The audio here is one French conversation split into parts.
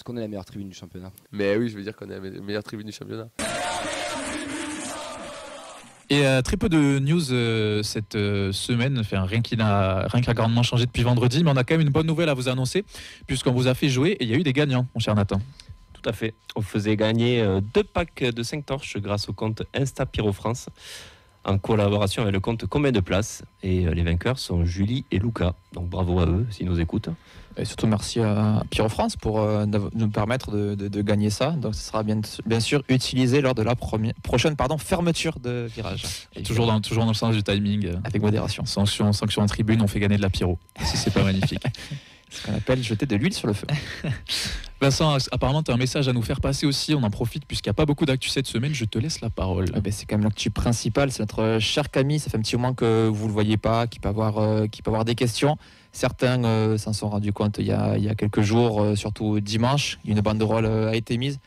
qu'on est la meilleure tribune du championnat. Mais oui, je veux dire qu'on est la meilleure tribune du championnat. Et très peu de news cette semaine, enfin, rien qui a grandement changé depuis vendredi, mais on a quand même une bonne nouvelle à vous annoncer, puisqu'on vous a fait jouer et il y a eu des gagnants, mon cher Nathan. Tout à fait. On faisait gagner 2 packs de 5 torches grâce au compte Insta Pyro France, en collaboration avec le compte Combien de places. Et les vainqueurs sont Julie et Luca. Donc bravo à eux s'ils nous écoutent. Et surtout merci à Pyro France pour nous permettre de gagner ça. Donc ce sera bien sûr utilisé lors de la prochaine fermeture de virage. Et toujours dans le sens du timing. Avec modération. Sanction en tribune, on fait gagner de la pyro. Si c'est pas magnifique. Ce qu'on appelle jeter de l'huile sur le feu. Vincent, apparemment tu as un message à nous faire passer aussi. On en profite puisqu'il n'y a pas beaucoup d'actu cette semaine. Je te laisse la parole. C'est quand même l'actu principale. C'est notre cher Camille. Ça fait un petit moment que vous ne le voyez pas, qui peut avoir des questions. Certains s'en sont rendus compte il y a quelques jours, surtout dimanche. Une banderole a été mise.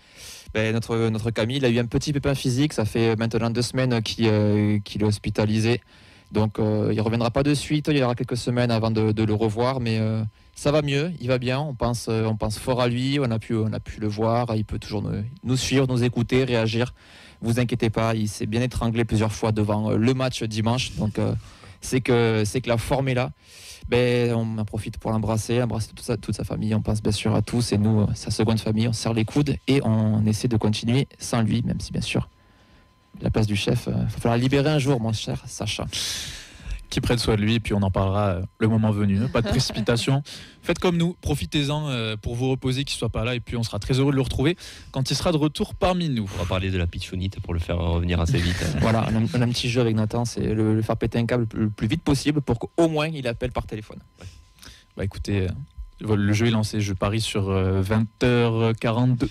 Notre Camille, il a eu un petit pépin physique. Ça fait maintenant 2 semaines qu'il est hospitalisé. Donc il ne reviendra pas de suite. Il y aura quelques semaines avant de le revoir. Mais ça va mieux, il va bien. On pense fort à lui. On a pu le voir. Il peut toujours nous suivre, nous écouter, réagir. Vous inquiétez pas, il s'est bien étranglé plusieurs fois devant le match dimanche. Donc c'est que la forme est là. On en profite pour embrasser toute sa famille. On pense bien sûr à tous et nous, sa seconde famille, on serre les coudes et on essaie de continuer sans lui, même si bien sûr la place du chef, il va falloir la libérer un jour, mon cher Sacha. Qui prenne soin de lui et puis on en parlera le moment venu. Pas de précipitation. Faites comme nous, profitez-en pour vous reposer, qu'il ne soit pas là et puis on sera très heureux de le retrouver quand il sera de retour parmi nous. On va parler de la pitchounite pour le faire revenir assez vite. Voilà, on a un petit jeu avec Nathan, c'est le faire péter un câble le plus vite possible pour qu'au moins il appelle par téléphone. Ouais. Écoutez, le jeu est lancé, je parie sur 20h42.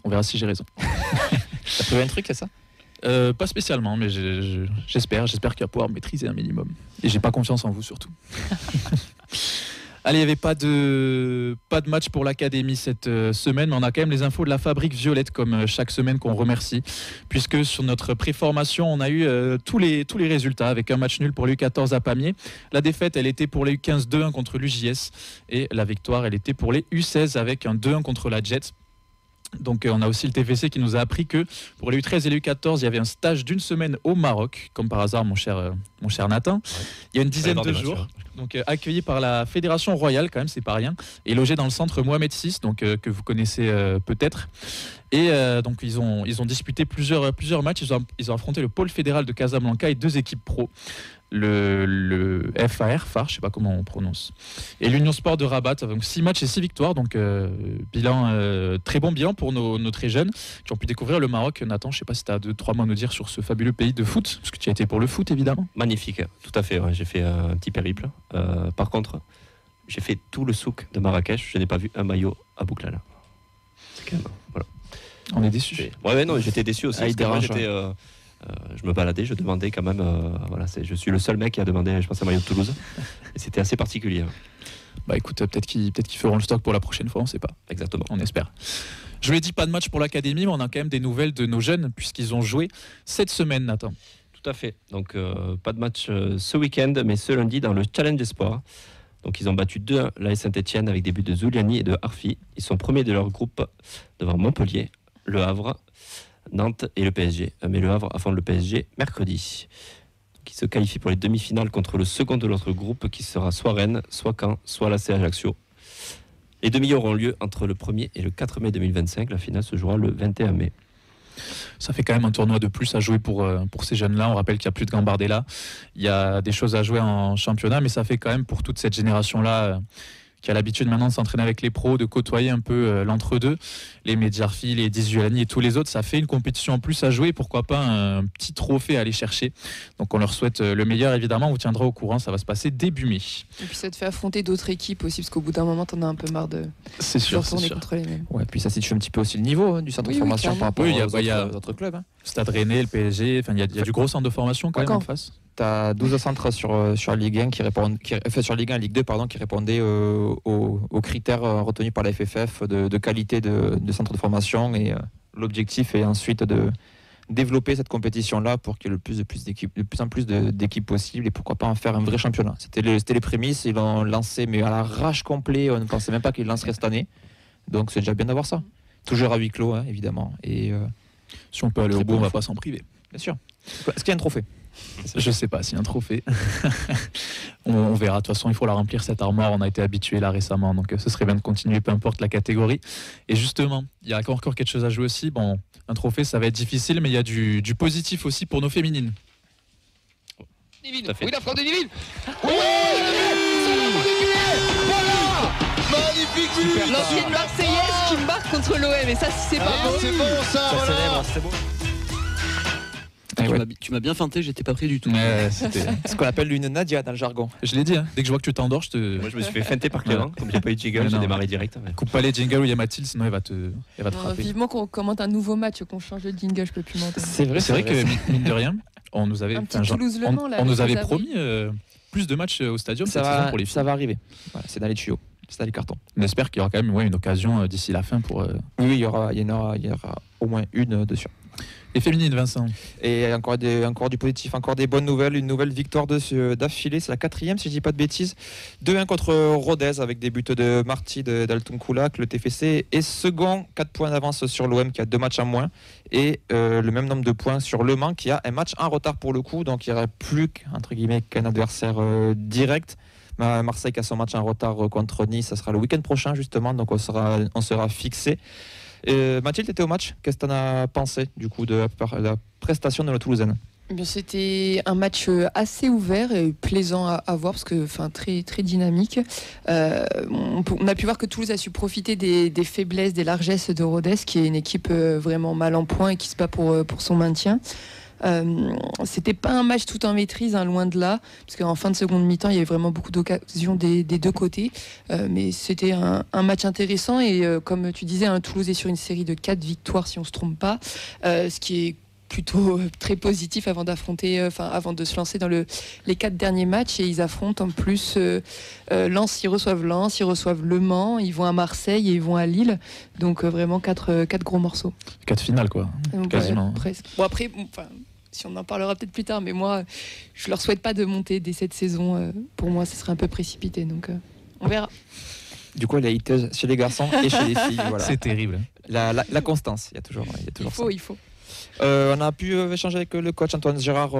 On verra si j'ai raison. T'as trouvé un truc, c'est ça ? Pas spécialement, mais j'espère qu'il va pouvoir maîtriser un minimum. Et j'ai pas confiance en vous surtout. Allez, il n'y avait pas de match pour l'académie cette semaine, mais on a quand même les infos de la Fabrique Violette comme chaque semaine qu'on remercie, puisque sur notre préformation, on a eu tous les résultats avec un match nul pour l'U14 à Pamiers. La défaite, elle était pour les U15 2-1 contre l'UJS et la victoire, elle était pour les U16 avec un 2-1 contre la Jet. Donc on a aussi le TFC qui nous a appris que pour les U13 et les U14 il y avait un stage d'1 semaine au Maroc, comme par hasard mon cher Nathan. Il y a une dizaine de jours, donc accueilli par la Fédération Royale, quand même c'est pas rien, et logé dans le centre Mohamed VI, donc que vous connaissez peut-être. Et donc ils ont disputé plusieurs matchs. Ils ont affronté le pôle fédéral de Casablanca et 2 équipes pro. Le FAR, je sais pas comment on prononce, et l'Union Sport de Rabat. Donc 6 matchs et 6 victoires, donc très bon bilan pour nos très jeunes qui ont pu découvrir le Maroc. Nathan, je sais pas si tu as 2-3 mots à nous dire sur ce fabuleux pays de foot, parce que tu y as été pour le foot évidemment. Magnifique, tout à fait, ouais. J'ai fait un petit périple. Par contre, j'ai fait tout le souk de Marrakech, je n'ai pas vu un maillot à Bouklala. C'est quand même, voilà. On est déçus. Ouais, non, j'étais déçu aussi. Je me baladais, je demandais quand même. Je suis le seul mec qui a demandé, je pense, un maillot de Toulouse. Et c'était assez particulier. Écoute, peut-être qu'ils feront le stock pour la prochaine fois, on ne sait pas. Exactement. On espère. Je vous l'ai dit, pas de match pour l'académie, mais on a quand même des nouvelles de nos jeunes, puisqu'ils ont joué cette semaine, Nathan. Tout à fait. Donc, pas de match ce week-end, mais ce lundi dans le Challenge Espoir. Donc, ils ont battu 2-1 l'AS Saint-Etienne avec des buts de Zuliani et de Harfi. Ils sont premiers de leur groupe devant Montpellier, Le Havre, Nantes et le PSG. Mais le Havre affronte le PSG mercredi, qui se qualifie pour les demi-finales contre le second de l'autre groupe, qui sera soit Rennes, soit Caen, soit l'AC Ajaccio. Les demi auront lieu entre le 1er et le 4 mai 2025. La finale se jouera le 21 mai. Ça fait quand même un tournoi de plus à jouer pour ces jeunes-là. On rappelle qu'il n'y a plus de Gambardella. Il y a des choses à jouer en championnat, mais ça fait quand même pour toute cette génération-là qui a l'habitude maintenant de s'entraîner avec les pros, de côtoyer un peu l'entre-deux, les Medjarfi, les Dizulani et tous les autres. Ça fait une compétition en plus à jouer, pourquoi pas un petit trophée à aller chercher. Donc on leur souhaite le meilleur, évidemment. On vous tiendra au courant, ça va se passer début mai. Et puis ça te fait affronter d'autres équipes aussi, parce qu'au bout d'un moment, t'en as un peu marre de retourner contre les mêmes. Ouais, puis ça situe un petit peu aussi le niveau du centre de formation par rapport aux autres clubs. Stade Rennais, le PSG, il y a du gros centre de formation quand même en face. Tu as 12 centres sur Ligue 1 sur Ligue 1 Ligue 2 qui répondaient aux critères retenus par la FFF de qualité de centre de formation, et l'objectif est ensuite de développer cette compétition-là pour qu'il y ait de plus en plus d'équipes possibles, et pourquoi pas en faire un vrai championnat. C'était les prémices, ils l'ont lancé mais à l'arrache complet, on ne pensait même pas qu'ils lanceraient cette année. Donc c'est déjà bien d'avoir ça. Toujours à huis clos, hein, évidemment. Et Si on peut aller au Très bout, bon on va info. pas s'en priver. bien sûr. Est-ce qu'il y a un trophée? Je sais pas s'il y a un trophée. On verra. De toute façon, il faut la remplir cette armoire. On a été habitué là récemment, donc ce serait bien de continuer, peu importe la catégorie. Et justement, il y a encore quelque chose à jouer aussi. Bon, un trophée, ça va être difficile, mais il y a du positif aussi pour nos féminines. Divine. Tout à fait. Oui, la frappe de Divine. Magnifique but. L'ancienne Marseillaise qui marque contre l'OM, et ça, c'est pas Ah, beau. c'est bon ça, Ça voilà. célèbre, c'est beau. Eh ouais. Tu m'as bien feinté, j'étais pas prêt du tout. C'était- Ce qu'on appelle une Nadia dans le jargon. Je l'ai dit, hein. Dès que je vois que tu t'endors, je te Moi, je me suis fait feinter par Clément. Comme j'ai pas eu de jingle, Ouais, j'ai non. démarré direct. Ouais. coupe pas les jingles où il y a Mathilde, sinon elle va te Non, frapper. vivement qu'on commente un nouveau match, qu'on change de jingle, je peux plus m'entendre. C'est vrai, C'est vrai que mine de rien, on nous avait, Un petit enfin, genre, Toulouse-Le Mans, là, on nous avec avait les promis plus de matchs au stadium ça cette saison va, pour les filles. ça va arriver. Voilà, c'est dans les tuyaux. C'est dans les cartons. On espère qu'il y aura quand même une occasion d'ici la fin pour Oui, il y aura au moins une dessus. les féminines, Vincent. Et encore du positif, encore des bonnes nouvelles. Une nouvelle victoire d'affilée, c'est la 4e si je dis pas de bêtises. 2-1 contre Rodez avec des buts de Marty d'Altunkulak. Le TFC est second, 4 points d'avance sur l'OM qui a 2 matchs en moins. Et le même nombre de points sur Le Mans qui a un match en retard pour le coup. Donc il n'y aurait plus qu'un adversaire direct. Marseille qui a son match en retard contre Nice, ça sera le week-end prochain justement. Donc on sera fixé. Mathilde, tu étais au match. Qu'est-ce que tu en as pensé du coup de la prestation de la Toulousaine? Eh bien, c'était un match assez ouvert et plaisant à voir, parce que, très, très dynamique. On a pu voir que Toulouse a su profiter des faiblesses, des largesses de Rodez, qui est une équipe vraiment mal en point et qui se bat pour son maintien. C'était pas un match tout en maîtrise, hein, loin de là, parce qu'en fin de seconde mi-temps il y avait vraiment beaucoup d'occasions des deux côtés, mais c'était un match intéressant et comme tu disais, hein, Toulouse est sur une série de 4 victoires si on se trompe pas, ce qui est plutôt très positif avant avant de se lancer dans les 4 derniers matchs. Et ils affrontent en plus Lens, ils reçoivent Le Mans, ils vont à Marseille et ils vont à Lille, donc vraiment 4 gros morceaux. 4 finales, quoi. Donc, Quasiment. presque. Bon, après, si on en parlera peut-être plus tard, mais moi, je leur souhaite pas de monter dès cette saison. Pour moi, ce serait un peu précipité. Donc, on verra. Du coup, elle est hiteuse chez les garçons et chez les filles. Voilà. C'est terrible. La constance, il y a toujours ça. Il faut. On a pu échanger avec le coach Antoine Girard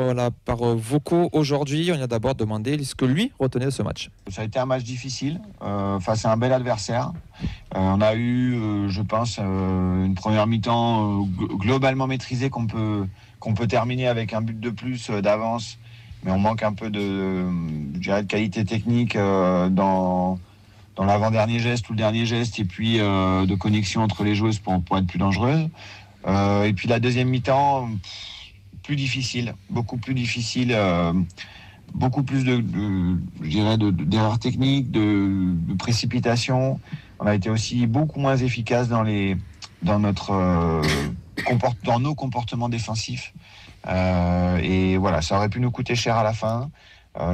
par vocaux aujourd'hui. On a d'abord demandé ce que lui retenait de ce match. Ça a été un match difficile face à un bel adversaire. On a eu, je pense, une première mi-temps globalement maîtrisée qu'on peut terminer avec un but de plus d'avance, mais on manque un peu de qualité technique dans l'avant-dernier geste ou le dernier geste, et puis de connexion entre les joueuses pour être plus dangereuse. Et puis la deuxième mi-temps, plus difficile, beaucoup plus difficile, beaucoup plus d'erreurs techniques, de précipitation. On a été aussi beaucoup moins efficace dans nos comportements défensifs. Et voilà, ça aurait pu nous coûter cher à la fin.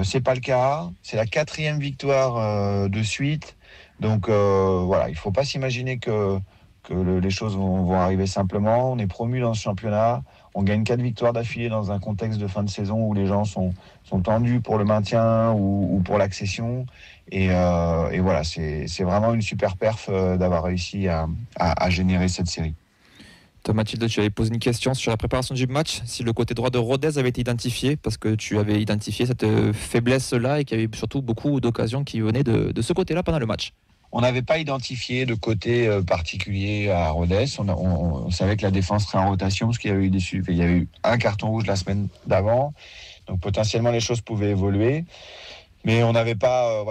C'est pas le cas. C'est la 4e victoire de suite. Donc voilà, il faut pas s'imaginer que les choses vont arriver simplement. On est promu dans ce championnat. On gagne 4 victoires d'affilée dans un contexte de fin de saison où les gens sont tendus pour le maintien ou pour l'accession. Et voilà, c'est vraiment une super perf d'avoir réussi à générer cette série. Toi, Mathilde, tu avais posé une question sur la préparation du match, si le côté droit de Rodez avait été identifié, parce que tu avais identifié cette faiblesse-là et qu'il y avait surtout beaucoup d'occasions qui venaient de ce côté-là pendant le match. On n'avait pas identifié de côté particulier à Rodez. On savait que la défense serait en rotation parce qu'il y avait eu un carton rouge la semaine d'avant. Donc potentiellement les choses pouvaient évoluer. Mais on n'avait pas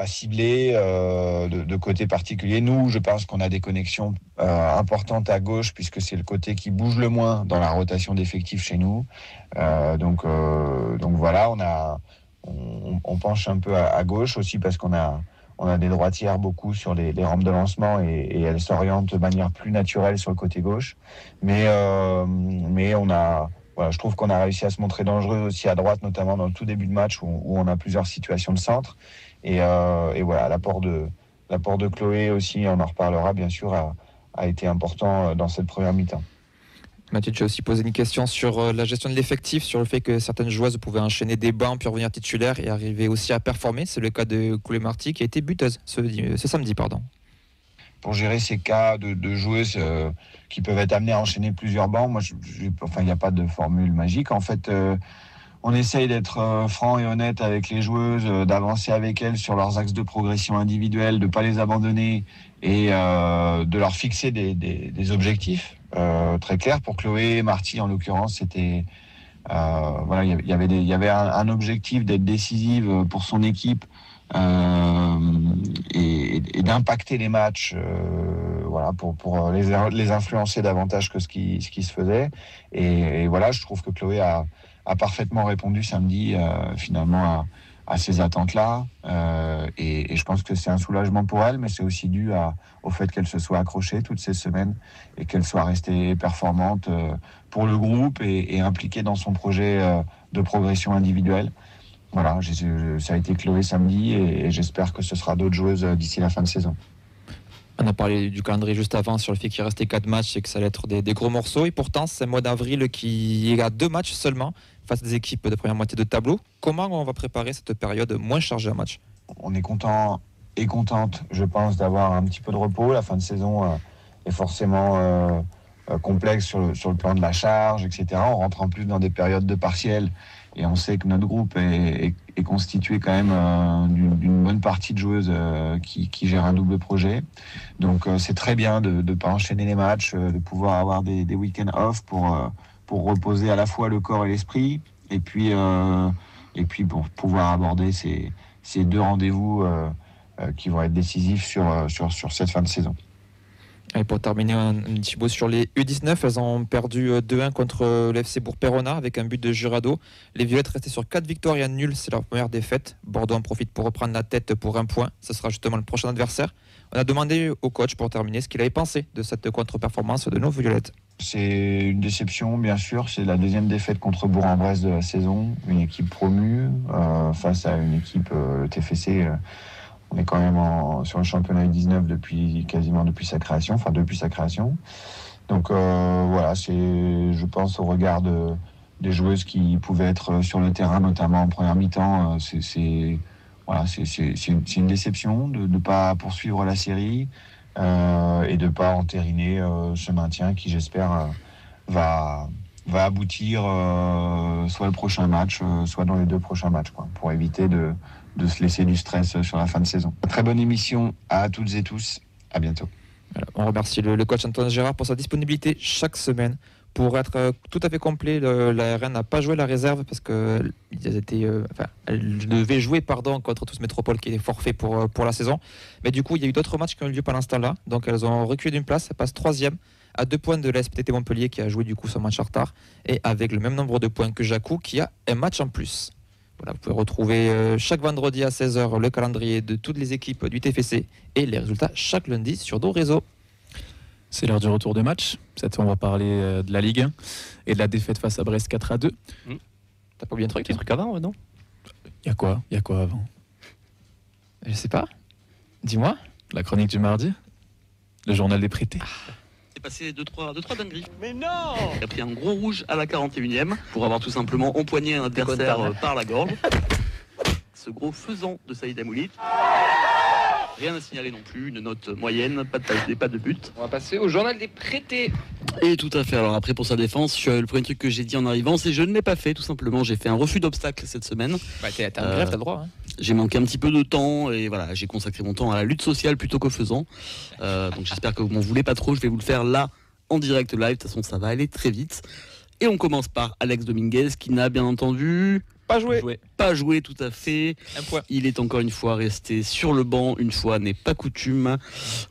ciblé de côté particulier. Nous, je pense qu'on a des connexions importantes à gauche puisque c'est le côté qui bouge le moins dans la rotation d'effectifs chez nous. Donc voilà, on penche un peu à gauche aussi parce qu'on a des droitières beaucoup sur les rampes de lancement et elles s'orientent de manière plus naturelle sur le côté gauche. Mais je trouve qu'on a réussi à se montrer dangereux aussi à droite, notamment dans le tout début de match où on a plusieurs situations de centre. Et voilà, l'apport de Chloé aussi, on en reparlera bien sûr, a été important dans cette première mi-temps. Mathieu, tu as aussi posé une question sur la gestion de l'effectif, sur le fait que certaines joueuses pouvaient enchaîner des bancs puis revenir titulaires et arriver aussi à performer. C'est le cas de Coulé Marty qui a été buteuse ce samedi. gérer ces cas de joueuses qui peuvent être amenées à enchaîner plusieurs bancs. Moi, il n'y a pas de formule magique. En fait, on essaye d'être franc et honnête avec les joueuses, d'avancer avec elles sur leurs axes de progression individuelle, de ne pas les abandonner et de leur fixer des objectifs très clairs. Pour Chloé et Marty, en l'occurrence, c'était... il y avait un objectif d'être décisive pour son équipe et d'impacter les matchs pour les influencer davantage que ce qui se faisait. Et voilà, je trouve que Chloé a parfaitement répondu samedi finalement à ces attentes-là. Et je pense que c'est un soulagement pour elle, mais c'est aussi dû au fait qu'elle se soit accrochée toutes ces semaines et qu'elle soit restée performante pour le groupe et impliquée dans son projet de progression individuelle. Voilà, ça a été Chloé samedi et j'espère que ce sera d'autres joueuses d'ici la fin de saison. On a parlé du calendrier juste avant sur le fait qu'il restait 4 matchs et que ça allait être des gros morceaux. Et pourtant, c'est le mois d'avril qui a 2 matchs seulement face à des équipes de première moitié de tableau. Comment on va préparer cette période moins chargée en match ? On est content et contente, je pense, d'avoir un petit peu de repos. La fin de saison est forcément complexe sur le plan de la charge, etc. On rentre en plus dans des périodes de partiels et on sait que notre groupe est constitué quand même d'une bonne partie de joueuses qui gèrent un double projet. Donc c'est très bien de ne pas enchaîner les matchs, de pouvoir avoir des week-ends off pour reposer à la fois le corps et l'esprit, et puis pour pouvoir aborder ces 2 rendez-vous qui vont être décisifs sur cette fin de saison. Et pour terminer, un petit mot sur les U19. Elles ont perdu 2-1 contre l'FC Bourg-Perona avec un but de Jurado. Les Violettes restaient sur 4 victoires et un nul. C'est leur première défaite. Bordeaux en profite pour reprendre la tête pour 1 point. Ce sera justement le prochain adversaire. On a demandé au coach, pour terminer, ce qu'il avait pensé de cette contre-performance de nos Violettes. C'est une déception, bien sûr. C'est la 2e défaite contre Bourg-en-Bresse de la saison. Une équipe promue face à une équipe, le TFC... on est quand même sur le championnat U19 depuis sa création. Donc voilà, c'est, je pense, au regard des joueuses qui pouvaient être sur le terrain, notamment en première mi-temps, c'est une déception de ne pas poursuivre la série et de ne pas entériner ce maintien qui, j'espère, va aboutir soit le prochain match, soit dans les 2 prochains matchs, pour éviter de se laisser du stress sur la fin de saison. Très bonne émission à toutes et tous. À bientôt. Voilà, on remercie le coach Antoine Gérard pour sa disponibilité chaque semaine. Pour être tout à fait complet, la RN n'a pas joué la réserve parce qu'elle devait jouer contre Tous Métropole qui est forfait pour la saison. Mais du coup, il y a eu d'autres matchs qui ont eu lieu pendant ce temps-là. Donc elles ont reculé d'une place. Elles passent 3e à 2 points de la SPTT Montpellier qui a joué du coup son match en retard. Et avec le même nombre de points que Jacou qui a un match en plus. Voilà, vous pouvez retrouver chaque vendredi à 16h le calendrier de toutes les équipes du TFC et les résultats chaque lundi sur nos réseaux. C'est l'heure du retour de match. Cette fois, on va parler de la Ligue 1 et de la défaite face à Brest 4-2. T'as pas oublié un truc, Petit truc avant, non ? Il y a quoi avant ? Je sais pas. Dis-moi. La chronique du mardi ? Le journal des prêtés ? C'est passé 2-3 dingueries. Mais non! Il a pris un gros rouge à la 41e pour avoir tout simplement empoigné un adversaire par la gorge. Ce gros faisant de Saïd Amoulit. Rien à signaler non plus, une note moyenne, pas de tache D, pas de but. On va passer au journal des prêtés. Et tout à fait, alors après pour sa défense, le premier truc que j'ai dit en arrivant, c'est que je ne l'ai pas fait tout simplement, j'ai fait un refus d'obstacle cette semaine. Bah, t'as un greffe, t'as le droit. Hein. J'ai manqué un petit peu de temps et voilà, j'ai consacré mon temps à la lutte sociale plutôt qu'au faisant. Donc j'espère que vous m'en voulez pas trop, je vais vous le faire là en direct live, de toute façon ça va aller très vite. Et on commence par Alex Dominguez qui n'a bien entendu... Pas joué tout à fait. Un point. Il est encore une fois resté sur le banc, une fois n'est pas coutume,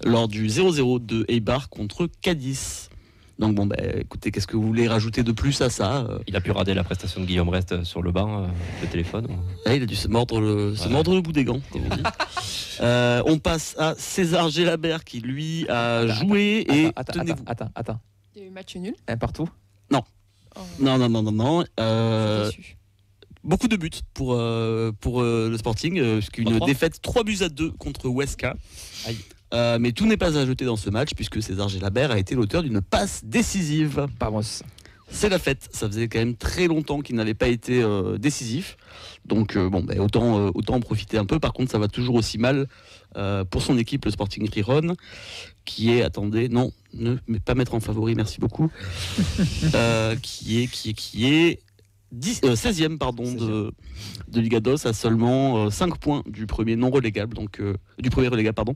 lors du 0-0 de Eibar contre Cadiz. Donc bon, écoutez, qu'est-ce que vous voulez rajouter de plus à ça Il a pu rater la prestation de Guillaume Rest sur le banc, le téléphone. Il a dû se mordre le bout des gants, comme on dit. On passe à César Gélabert qui lui a joué et tenez-vous. Attends. Il y a eu match nul. Un partout. Non. Déçu. Beaucoup de buts pour le Sporting, puisqu'une défaite 3-2 contre Huesca. Mais tout n'est pas à jeter dans ce match, puisque César Gélabert a été l'auteur d'une passe décisive. Vamos. C'est la fête, ça faisait quand même très longtemps qu'il n'avait pas été décisif. Donc autant en profiter un peu. Par contre, ça va toujours aussi mal pour son équipe, le Sporting Gijón, qui est, attendez, non, ne pas mettre en favori, merci beaucoup, qui est 16e de Liga DOS, à seulement 5 points du premier non relégable, du premier relégable, pardon.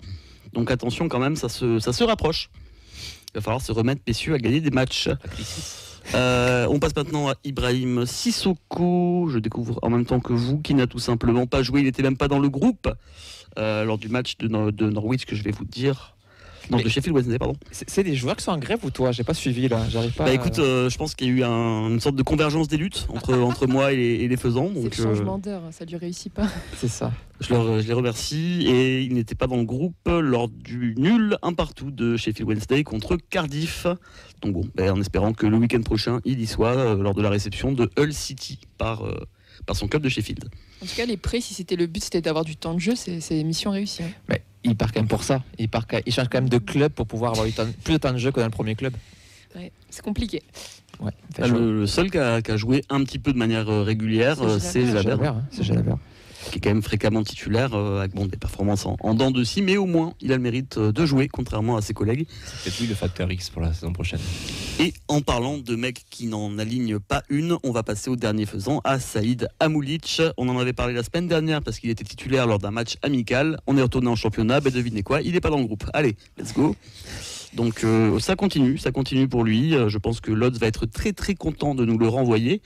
Donc attention quand même, ça se rapproche. Il va falloir se remettre, messieurs, à gagner des matchs. On passe maintenant à Ibrahim Sissoko. Je découvre en même temps que vous, qui n'a tout simplement pas joué. Il n'était même pas dans le groupe lors du match de Norwich, que je vais vous dire. Non, de Sheffield Wednesday, pardon. C'est des joueurs qui sont en grève ou toi? J'ai pas suivi là, j'arrive pas. Bah écoute, je pense qu'il y a eu une sorte de convergence des luttes entre moi et les faisans. C'est le changement d'heure, ça lui réussit pas. C'est ça. Je les remercie, et il n'était pas dans le groupe lors du nul 1-1 de Sheffield Wednesday contre Cardiff. Donc bon, en espérant que le week-end prochain, il y soit lors de la réception de Hull City par son club de Sheffield. En tout cas, les prêts, si c'était le but, c'était d'avoir du temps de jeu, c'est mission réussie. Hein. Mais il part quand même pour ça. Il change quand même de club pour pouvoir avoir plus de temps de jeu que dans le premier club. Ouais, c'est compliqué. Ouais, le seul qui a joué un petit peu de manière régulière, c'est Jalabert. C'est Jalabert. Qui est quand même fréquemment titulaire, avec des performances en dents de scie, mais au moins il a le mérite de jouer, contrairement à ses collègues. C'est peut-être lui le facteur X pour la saison prochaine. Et en parlant de mecs qui n'en alignent pas une, on va passer au dernier faisant, à Saïd Amoulic. On en avait parlé la semaine dernière parce qu'il était titulaire lors d'un match amical. On est retourné en championnat, devinez quoi, il n'est pas dans le groupe. Allez, let's go. Donc ça continue pour lui. Je pense que Lodz va être très très content de nous le renvoyer.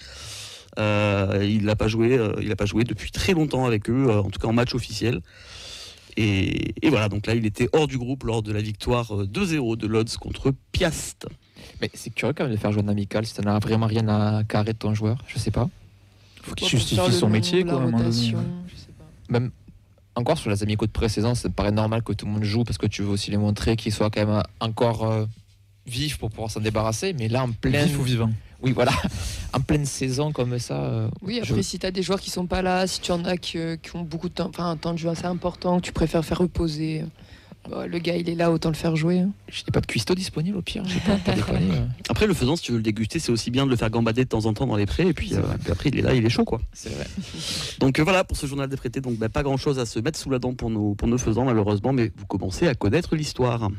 Il n'a pas joué depuis très longtemps avec eux, en tout cas en match officiel. Et voilà, donc là il était hors du groupe lors de la victoire 2-0 de Lodz contre Piast. Mais c'est curieux quand même de faire jouer un amical si tu n'as vraiment rien à carrer de ton joueur, je sais pas. Faut qu'il justifie son métier, quoi. Même encore sur les amicaux de pré-saison, ça me paraît normal que tout le monde joue parce que tu veux aussi les montrer qu'ils soient quand même encore vifs pour pouvoir s'en débarrasser. Mais là en pleine. Vif ou vivant. Oui, voilà. En pleine saison comme ça. Oui, après, si tu as des joueurs qui sont pas là, si tu en as qui ont beaucoup de temps, enfin un temps de jeu assez important, que tu préfères faire reposer, le gars il est là, autant le faire jouer. Je n'ai pas de cuistot disponible au pire. Pas déconner. Après, le faisant, si tu veux le déguster, c'est aussi bien de le faire gambader de temps en temps dans les prés, et puis après il est là, il est chaud, quoi. C'est vrai. Donc voilà pour ce journal des prêtés. Donc pas grand chose à se mettre sous la dent pour nos faisans, malheureusement, mais vous commencez à connaître l'histoire.